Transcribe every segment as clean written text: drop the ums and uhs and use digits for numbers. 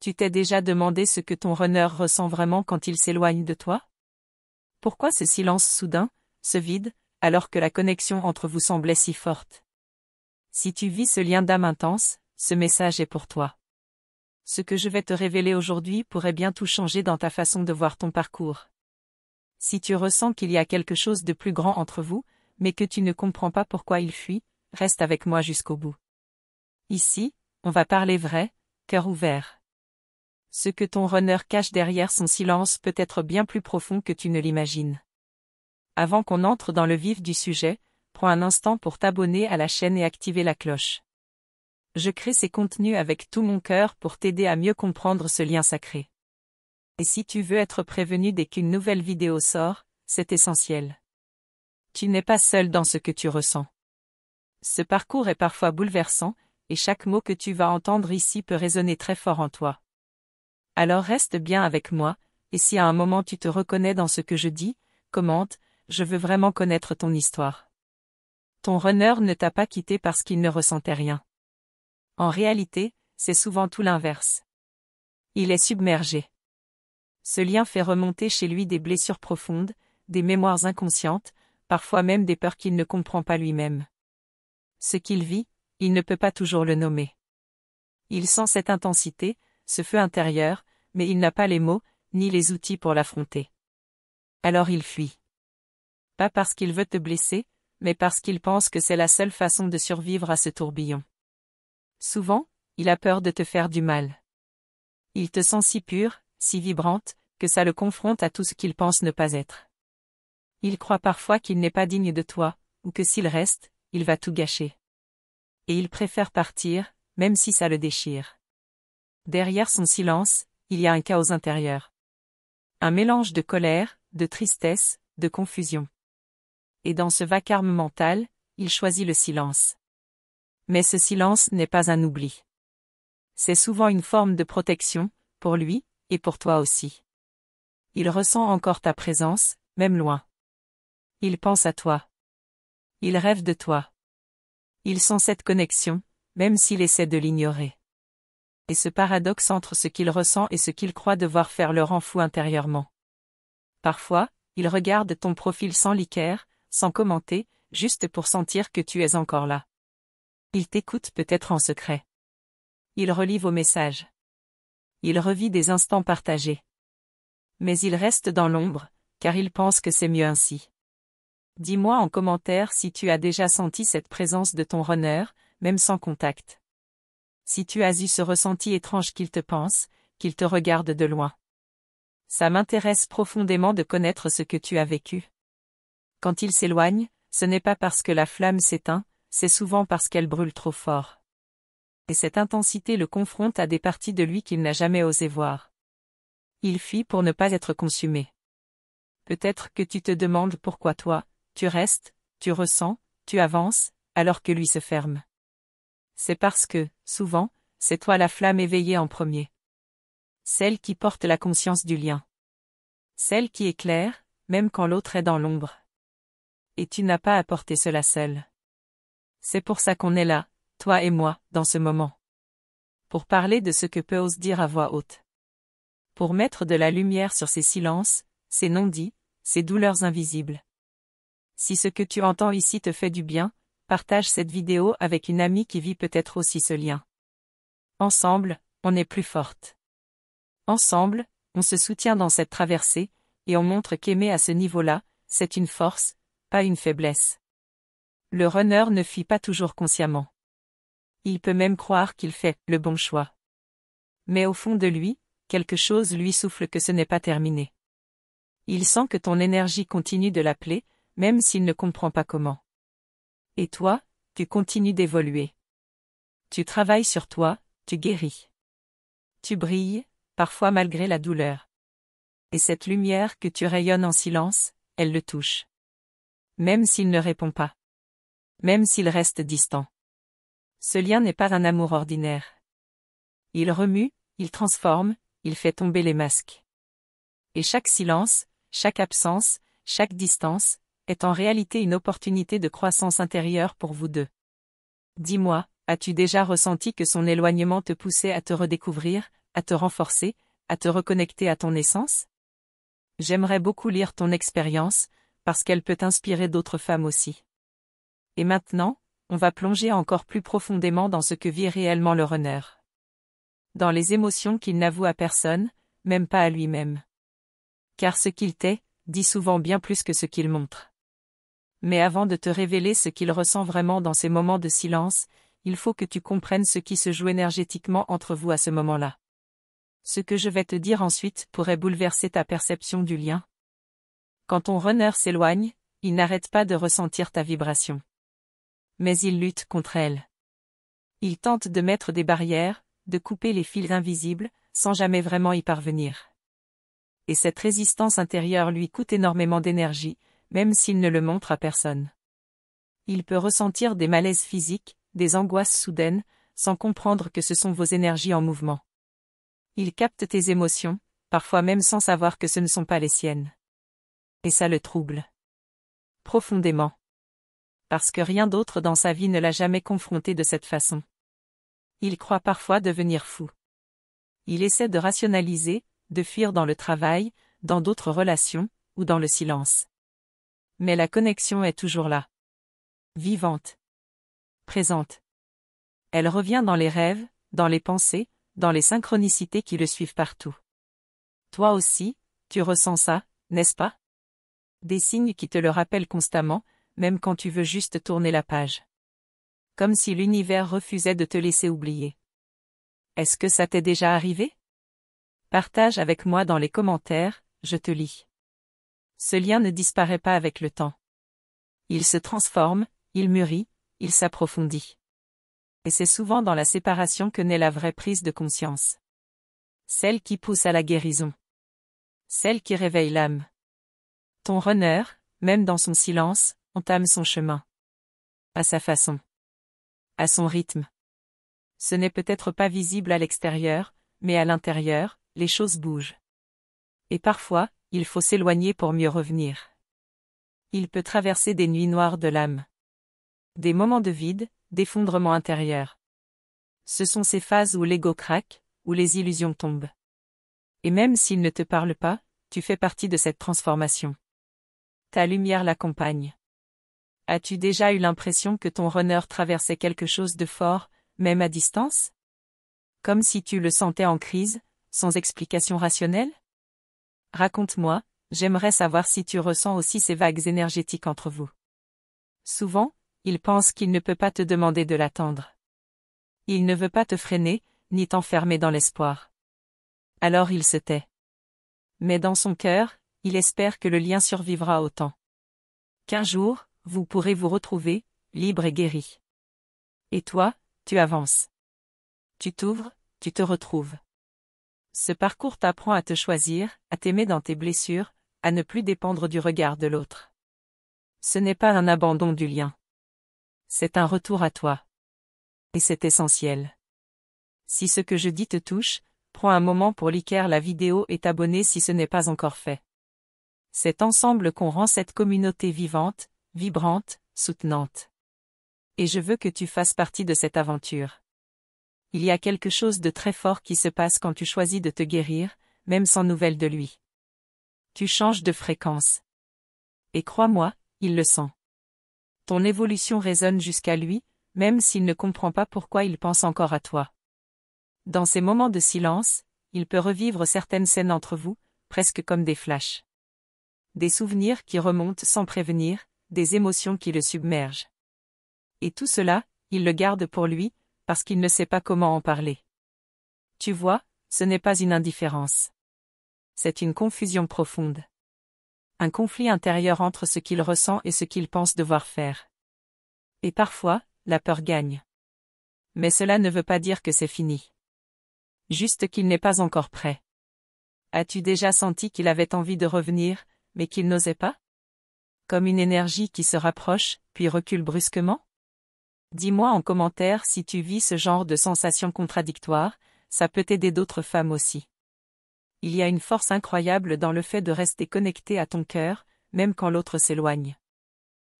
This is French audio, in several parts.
Tu t'es déjà demandé ce que ton runner ressent vraiment quand il s'éloigne de toi? Pourquoi ce silence soudain, ce vide, alors que la connexion entre vous semblait si forte? Si tu vis ce lien d'âme intense, ce message est pour toi. Ce que je vais te révéler aujourd'hui pourrait bien tout changer dans ta façon de voir ton parcours. Si tu ressens qu'il y a quelque chose de plus grand entre vous, mais que tu ne comprends pas pourquoi il fuit, reste avec moi jusqu'au bout. Ici, on va parler vrai, cœur ouvert. Ce que ton runner cache derrière son silence peut être bien plus profond que tu ne l'imagines. Avant qu'on entre dans le vif du sujet, prends un instant pour t'abonner à la chaîne et activer la cloche. Je crée ces contenus avec tout mon cœur pour t'aider à mieux comprendre ce lien sacré. Et si tu veux être prévenu dès qu'une nouvelle vidéo sort, c'est essentiel. Tu n'es pas seul dans ce que tu ressens. Ce parcours est parfois bouleversant, et chaque mot que tu vas entendre ici peut résonner très fort en toi. Alors reste bien avec moi, et si à un moment tu te reconnais dans ce que je dis, commente, je veux vraiment connaître ton histoire. Ton runner ne t'a pas quitté parce qu'il ne ressentait rien. En réalité, c'est souvent tout l'inverse. Il est submergé. Ce lien fait remonter chez lui des blessures profondes, des mémoires inconscientes, parfois même des peurs qu'il ne comprend pas lui-même. Ce qu'il vit, il ne peut pas toujours le nommer. Il sent cette intensité, ce feu intérieur, mais il n'a pas les mots, ni les outils pour l'affronter. Alors il fuit. Pas parce qu'il veut te blesser, mais parce qu'il pense que c'est la seule façon de survivre à ce tourbillon. Souvent, il a peur de te faire du mal. Il te sent si pure, si vibrante, que ça le confronte à tout ce qu'il pense ne pas être. Il croit parfois qu'il n'est pas digne de toi, ou que s'il reste, il va tout gâcher. Et il préfère partir, même si ça le déchire. Derrière son silence, il y a un chaos intérieur. Un mélange de colère, de tristesse, de confusion. Et dans ce vacarme mental, il choisit le silence. Mais ce silence n'est pas un oubli. C'est souvent une forme de protection, pour lui, et pour toi aussi. Il ressent encore ta présence, même loin. Il pense à toi. Il rêve de toi. Il sent cette connexion, même s'il essaie de l'ignorer. Et ce paradoxe entre ce qu'il ressent et ce qu'il croit devoir faire le rend fou intérieurement. Parfois, il regarde ton profil sans liquère, sans commenter, juste pour sentir que tu es encore là. Il t'écoute peut-être en secret. Il relit vos messages. Il revit des instants partagés. Mais il reste dans l'ombre, car il pense que c'est mieux ainsi. Dis-moi en commentaire si tu as déjà senti cette présence de ton runner, même sans contact. Si tu as eu ce ressenti étrange qu'il te pense, qu'il te regarde de loin. Ça m'intéresse profondément de connaître ce que tu as vécu. Quand il s'éloigne, ce n'est pas parce que la flamme s'éteint, c'est souvent parce qu'elle brûle trop fort. Et cette intensité le confronte à des parties de lui qu'il n'a jamais osé voir. Il fuit pour ne pas être consumé. Peut-être que tu te demandes pourquoi toi, tu restes, tu ressens, tu avances, alors que lui se ferme. C'est parce que, souvent, c'est toi la flamme éveillée en premier. Celle qui porte la conscience du lien. Celle qui éclaire, même quand l'autre est dans l'ombre. Et tu n'as pas à porter cela seul. C'est pour ça qu'on est là, toi et moi, dans ce moment. Pour parler de ce que peu ose dire à voix haute. Pour mettre de la lumière sur ces silences, ces non-dits, ces douleurs invisibles. Si ce que tu entends ici te fait du bien, partage cette vidéo avec une amie qui vit peut-être aussi ce lien. Ensemble, on est plus forte. Ensemble, on se soutient dans cette traversée, et on montre qu'aimer à ce niveau-là, c'est une force, pas une faiblesse. Le runner ne fuit pas toujours consciemment. Il peut même croire qu'il fait le bon choix. Mais au fond de lui, quelque chose lui souffle que ce n'est pas terminé. Il sent que ton énergie continue de l'appeler, même s'il ne comprend pas comment. Et toi, tu continues d'évoluer. Tu travailles sur toi, tu guéris. Tu brilles, parfois malgré la douleur. Et cette lumière que tu rayonnes en silence, elle le touche. Même s'il ne répond pas. Même s'il reste distant. Ce lien n'est pas un amour ordinaire. Il remue, il transforme, il fait tomber les masques. Et chaque silence, chaque absence, chaque distance, est en réalité une opportunité de croissance intérieure pour vous deux. Dis-moi, as-tu déjà ressenti que son éloignement te poussait à te redécouvrir, à te renforcer, à te reconnecter à ton essence? J'aimerais beaucoup lire ton expérience, parce qu'elle peut inspirer d'autres femmes aussi. Et maintenant, on va plonger encore plus profondément dans ce que vit réellement le runner. Dans les émotions qu'il n'avoue à personne, même pas à lui-même. Car ce qu'il tait, dit souvent bien plus que ce qu'il montre. Mais avant de te révéler ce qu'il ressent vraiment dans ces moments de silence, il faut que tu comprennes ce qui se joue énergétiquement entre vous à ce moment-là. Ce que je vais te dire ensuite pourrait bouleverser ta perception du lien. Quand ton runner s'éloigne, il n'arrête pas de ressentir ta vibration. Mais il lutte contre elle. Il tente de mettre des barrières, de couper les fils invisibles, sans jamais vraiment y parvenir. Et cette résistance intérieure lui coûte énormément d'énergie, même s'il ne le montre à personne. Il peut ressentir des malaises physiques, des angoisses soudaines, sans comprendre que ce sont vos énergies en mouvement. Il capte tes émotions, parfois même sans savoir que ce ne sont pas les siennes. Et ça le trouble. Profondément. Parce que rien d'autre dans sa vie ne l'a jamais confronté de cette façon. Il croit parfois devenir fou. Il essaie de rationaliser, de fuir dans le travail, dans d'autres relations, ou dans le silence. Mais la connexion est toujours là. Vivante. Présente. Elle revient dans les rêves, dans les pensées, dans les synchronicités qui le suivent partout. Toi aussi, tu ressens ça, n'est-ce pas? Des signes qui te le rappellent constamment, même quand tu veux juste tourner la page. Comme si l'univers refusait de te laisser oublier. Est-ce que ça t'est déjà arrivé? Partage avec moi dans les commentaires, je te lis. Ce lien ne disparaît pas avec le temps. Il se transforme, il mûrit, il s'approfondit. Et c'est souvent dans la séparation que naît la vraie prise de conscience. Celle qui pousse à la guérison. Celle qui réveille l'âme. Ton runner, même dans son silence, entame son chemin. À sa façon. À son rythme. Ce n'est peut-être pas visible à l'extérieur, mais à l'intérieur, les choses bougent. Et parfois, il faut s'éloigner pour mieux revenir. Il peut traverser des nuits noires de l'âme. Des moments de vide, d'effondrement intérieur. Ce sont ces phases où l'ego craque, où les illusions tombent. Et même s'il ne te parle pas, tu fais partie de cette transformation. Ta lumière l'accompagne. As-tu déjà eu l'impression que ton runner traversait quelque chose de fort, même à distance? Comme si tu le sentais en crise, sans explication rationnelle? Raconte-moi, j'aimerais savoir si tu ressens aussi ces vagues énergétiques entre vous. Souvent, il pense qu'il ne peut pas te demander de l'attendre. Il ne veut pas te freiner, ni t'enfermer dans l'espoir. Alors il se tait. Mais dans son cœur, il espère que le lien survivra autant. Qu'un jour, vous pourrez vous retrouver, libre et guéri. Et toi, tu avances. Tu t'ouvres, tu te retrouves. Ce parcours t'apprend à te choisir, à t'aimer dans tes blessures, à ne plus dépendre du regard de l'autre. Ce n'est pas un abandon du lien. C'est un retour à toi. Et c'est essentiel. Si ce que je dis te touche, prends un moment pour liker la vidéo et t'abonner si ce n'est pas encore fait. C'est ensemble qu'on rend cette communauté vivante, vibrante, soutenante. Et je veux que tu fasses partie de cette aventure. Il y a quelque chose de très fort qui se passe quand tu choisis de te guérir, même sans nouvelles de lui. Tu changes de fréquence. Et crois-moi, il le sent. Ton évolution résonne jusqu'à lui, même s'il ne comprend pas pourquoi il pense encore à toi. Dans ces moments de silence, il peut revivre certaines scènes entre vous, presque comme des flashs. Des souvenirs qui remontent sans prévenir, des émotions qui le submergent. Et tout cela, il le garde pour lui, parce qu'il ne sait pas comment en parler. Tu vois, ce n'est pas une indifférence. C'est une confusion profonde. Un conflit intérieur entre ce qu'il ressent et ce qu'il pense devoir faire. Et parfois, la peur gagne. Mais cela ne veut pas dire que c'est fini. Juste qu'il n'est pas encore prêt. As-tu déjà senti qu'il avait envie de revenir, mais qu'il n'osait pas? Comme une énergie qui se rapproche, puis recule brusquement? Dis-moi en commentaire si tu vis ce genre de sensations contradictoires, ça peut aider d'autres femmes aussi. Il y a une force incroyable dans le fait de rester connecté à ton cœur, même quand l'autre s'éloigne.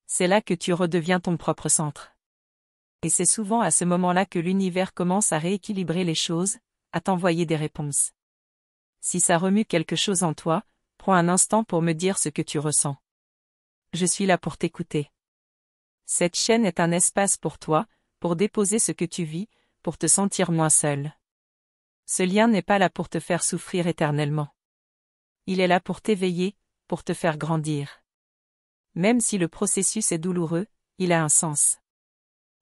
C'est là que tu redeviens ton propre centre. Et c'est souvent à ce moment-là que l'univers commence à rééquilibrer les choses, à t'envoyer des réponses. Si ça remue quelque chose en toi, prends un instant pour me dire ce que tu ressens. Je suis là pour t'écouter. Cette chaîne est un espace pour toi, pour déposer ce que tu vis, pour te sentir moins seul. Ce lien n'est pas là pour te faire souffrir éternellement. Il est là pour t'éveiller, pour te faire grandir. Même si le processus est douloureux, il a un sens.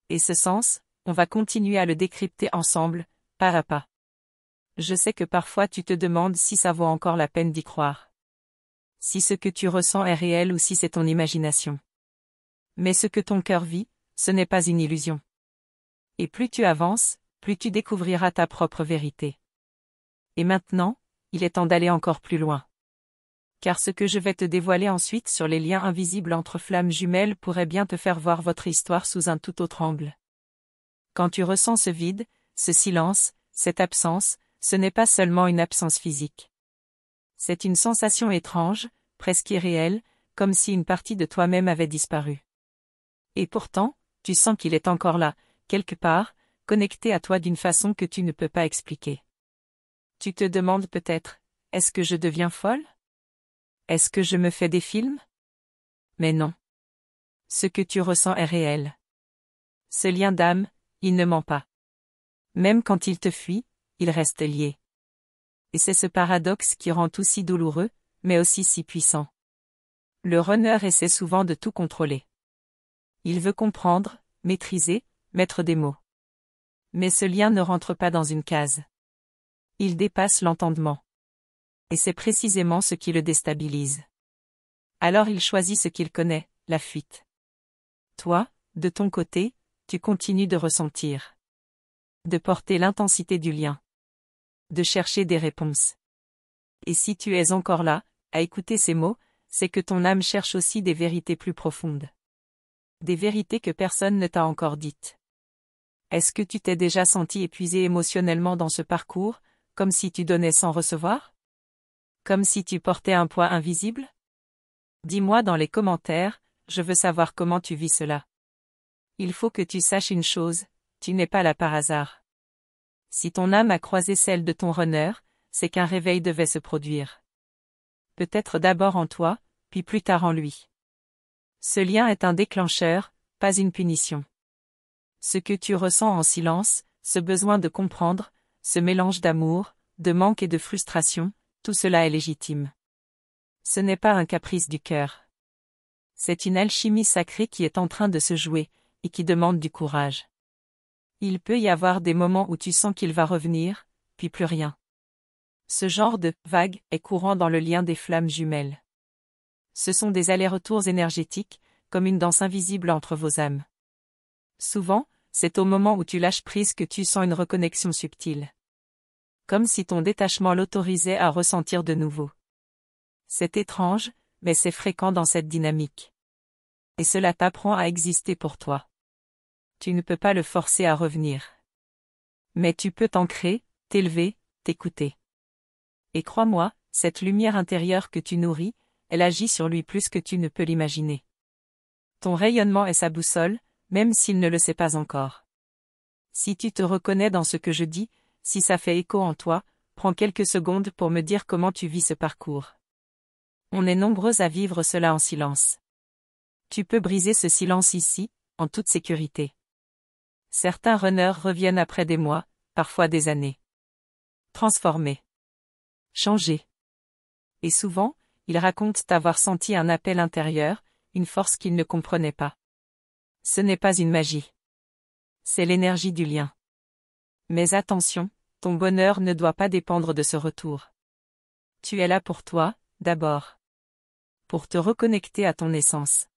Et ce sens, on va continuer à le décrypter ensemble, pas à pas. Je sais que parfois tu te demandes si ça vaut encore la peine d'y croire. Si ce que tu ressens est réel ou si c'est ton imagination. Mais ce que ton cœur vit, ce n'est pas une illusion. Et plus tu avances, plus tu découvriras ta propre vérité. Et maintenant, il est temps d'aller encore plus loin. Car ce que je vais te dévoiler ensuite sur les liens invisibles entre flammes jumelles pourrait bien te faire voir votre histoire sous un tout autre angle. Quand tu ressens ce vide, ce silence, cette absence, ce n'est pas seulement une absence physique. C'est une sensation étrange, presque irréelle, comme si une partie de toi-même avait disparu. Et pourtant, tu sens qu'il est encore là, quelque part, connecté à toi d'une façon que tu ne peux pas expliquer. Tu te demandes peut-être, est-ce que je deviens folle? Est-ce que je me fais des films? Mais non. Ce que tu ressens est réel. Ce lien d'âme, il ne ment pas. Même quand il te fuit, il reste lié. Et c'est ce paradoxe qui rend tout si douloureux, mais aussi si puissant. Le runner essaie souvent de tout contrôler. Il veut comprendre, maîtriser, mettre des mots. Mais ce lien ne rentre pas dans une case. Il dépasse l'entendement. Et c'est précisément ce qui le déstabilise. Alors il choisit ce qu'il connaît, la fuite. Toi, de ton côté, tu continues de ressentir. De porter l'intensité du lien. De chercher des réponses. Et si tu es encore là, à écouter ces mots, c'est que ton âme cherche aussi des vérités plus profondes. Des vérités que personne ne t'a encore dites. Est-ce que tu t'es déjà senti épuisé émotionnellement dans ce parcours, comme si tu donnais sans recevoir? Comme si tu portais un poids invisible? Dis-moi dans les commentaires, je veux savoir comment tu vis cela. Il faut que tu saches une chose, tu n'es pas là par hasard. Si ton âme a croisé celle de ton runner, c'est qu'un réveil devait se produire. Peut-être d'abord en toi, puis plus tard en lui. Ce lien est un déclencheur, pas une punition. Ce que tu ressens en silence, ce besoin de comprendre, ce mélange d'amour, de manque et de frustration, tout cela est légitime. Ce n'est pas un caprice du cœur. C'est une alchimie sacrée qui est en train de se jouer, et qui demande du courage. Il peut y avoir des moments où tu sens qu'il va revenir, puis plus rien. Ce genre de « vague » est courant dans le lien des flammes jumelles. Ce sont des allers-retours énergétiques, comme une danse invisible entre vos âmes. Souvent, c'est au moment où tu lâches prise que tu sens une reconnexion subtile. Comme si ton détachement l'autorisait à ressentir de nouveau. C'est étrange, mais c'est fréquent dans cette dynamique. Et cela t'apprend à exister pour toi. Tu ne peux pas le forcer à revenir. Mais tu peux t'ancrer, t'élever, t'écouter. Et crois-moi, cette lumière intérieure que tu nourris, elle agit sur lui plus que tu ne peux l'imaginer. Ton rayonnement est sa boussole, même s'il ne le sait pas encore. Si tu te reconnais dans ce que je dis, si ça fait écho en toi, prends quelques secondes pour me dire comment tu vis ce parcours. On est nombreux à vivre cela en silence. Tu peux briser ce silence ici, en toute sécurité. Certains runners reviennent après des mois, parfois des années. Transformés. Changés. Et souvent, ils racontent avoir senti un appel intérieur, une force qu'ils ne comprenaient pas. Ce n'est pas une magie. C'est l'énergie du lien. Mais attention, ton bonheur ne doit pas dépendre de ce retour. Tu es là pour toi, d'abord. Pour te reconnecter à ton essence.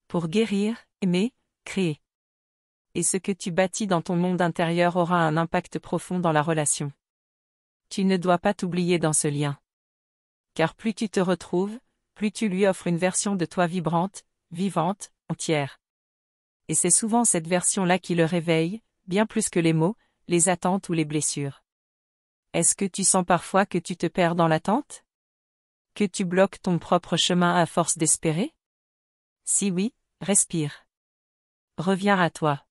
Pour guérir, aimer, créer. Et ce que tu bâtis dans ton monde intérieur aura un impact profond dans la relation. Tu ne dois pas t'oublier dans ce lien. Car plus tu te retrouves, plus tu lui offres une version de toi vibrante, vivante, entière. Et c'est souvent cette version-là qui le réveille, bien plus que les mots, les attentes ou les blessures. Est-ce que tu sens parfois que tu te perds dans l'attente? Que tu bloques ton propre chemin à force d'espérer? Si oui, respire. Reviens à toi.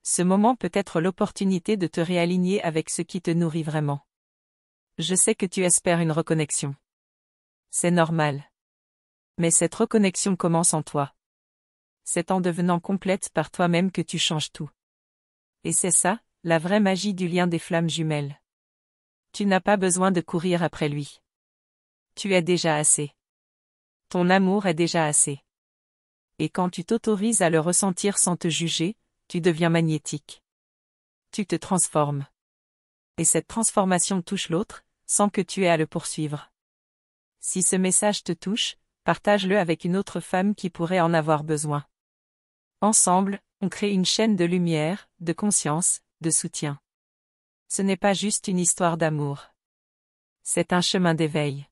Ce moment peut être l'opportunité de te réaligner avec ce qui te nourrit vraiment. Je sais que tu espères une reconnexion. C'est normal. Mais cette reconnexion commence en toi. C'est en devenant complète par toi-même que tu changes tout. Et c'est ça, la vraie magie du lien des flammes jumelles. Tu n'as pas besoin de courir après lui. Tu es déjà assez. Ton amour est déjà assez. Et quand tu t'autorises à le ressentir sans te juger, tu deviens magnétique. Tu te transformes. Et cette transformation touche l'autre, sans que tu aies à le poursuivre. Si ce message te touche, partage-le avec une autre femme qui pourrait en avoir besoin. Ensemble, on crée une chaîne de lumière, de conscience, de soutien. Ce n'est pas juste une histoire d'amour. C'est un chemin d'éveil.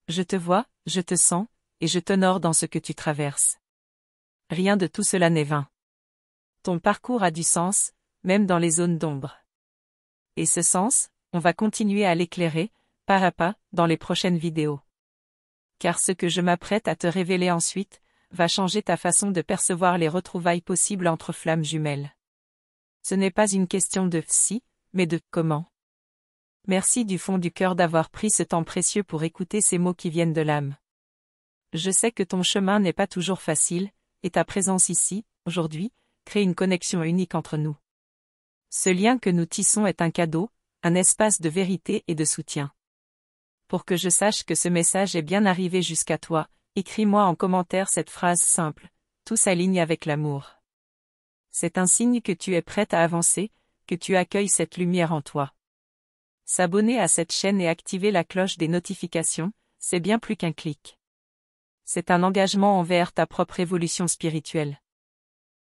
Je te vois, je te sens, et je t'honore dans ce que tu traverses. Rien de tout cela n'est vain. Ton parcours a du sens, même dans les zones d'ombre. Et ce sens, on va continuer à l'éclairer, pas à pas, dans les prochaines vidéos. Car ce que je m'apprête à te révéler ensuite, va changer ta façon de percevoir les retrouvailles possibles entre flammes jumelles. Ce n'est pas une question de « si », mais de « comment ». Merci du fond du cœur d'avoir pris ce temps précieux pour écouter ces mots qui viennent de l'âme. Je sais que ton chemin n'est pas toujours facile, et ta présence ici, aujourd'hui, crée une connexion unique entre nous. Ce lien que nous tissons est un cadeau, un espace de vérité et de soutien. Pour que je sache que ce message est bien arrivé jusqu'à toi, écris-moi en commentaire cette phrase simple, tout s'aligne avec l'amour. C'est un signe que tu es prête à avancer, que tu accueilles cette lumière en toi. S'abonner à cette chaîne et activer la cloche des notifications, c'est bien plus qu'un clic. C'est un engagement envers ta propre évolution spirituelle.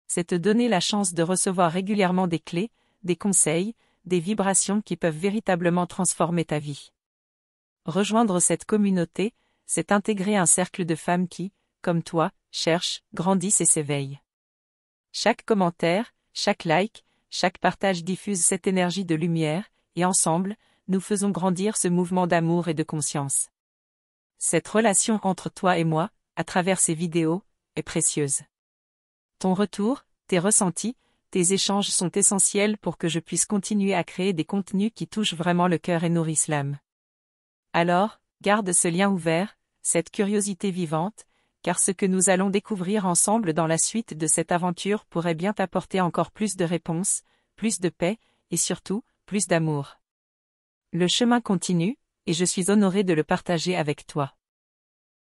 C'est te donner la chance de recevoir régulièrement des clés, des conseils, des vibrations qui peuvent véritablement transformer ta vie. Rejoindre cette communauté, c'est intégrer un cercle de femmes qui, comme toi, cherchent, grandissent et s'éveillent. Chaque commentaire, chaque like, chaque partage diffuse cette énergie de lumière, et ensemble, nous faisons grandir ce mouvement d'amour et de conscience. Cette relation entre toi et moi, à travers ces vidéos, est précieuse. Ton retour, tes ressentis, tes échanges sont essentiels pour que je puisse continuer à créer des contenus qui touchent vraiment le cœur et nourrissent l'âme. Alors, garde ce lien ouvert, cette curiosité vivante, car ce que nous allons découvrir ensemble dans la suite de cette aventure pourrait bien t'apporter encore plus de réponses, plus de paix, et surtout, plus d'amour. Le chemin continue, et je suis honorée de le partager avec toi.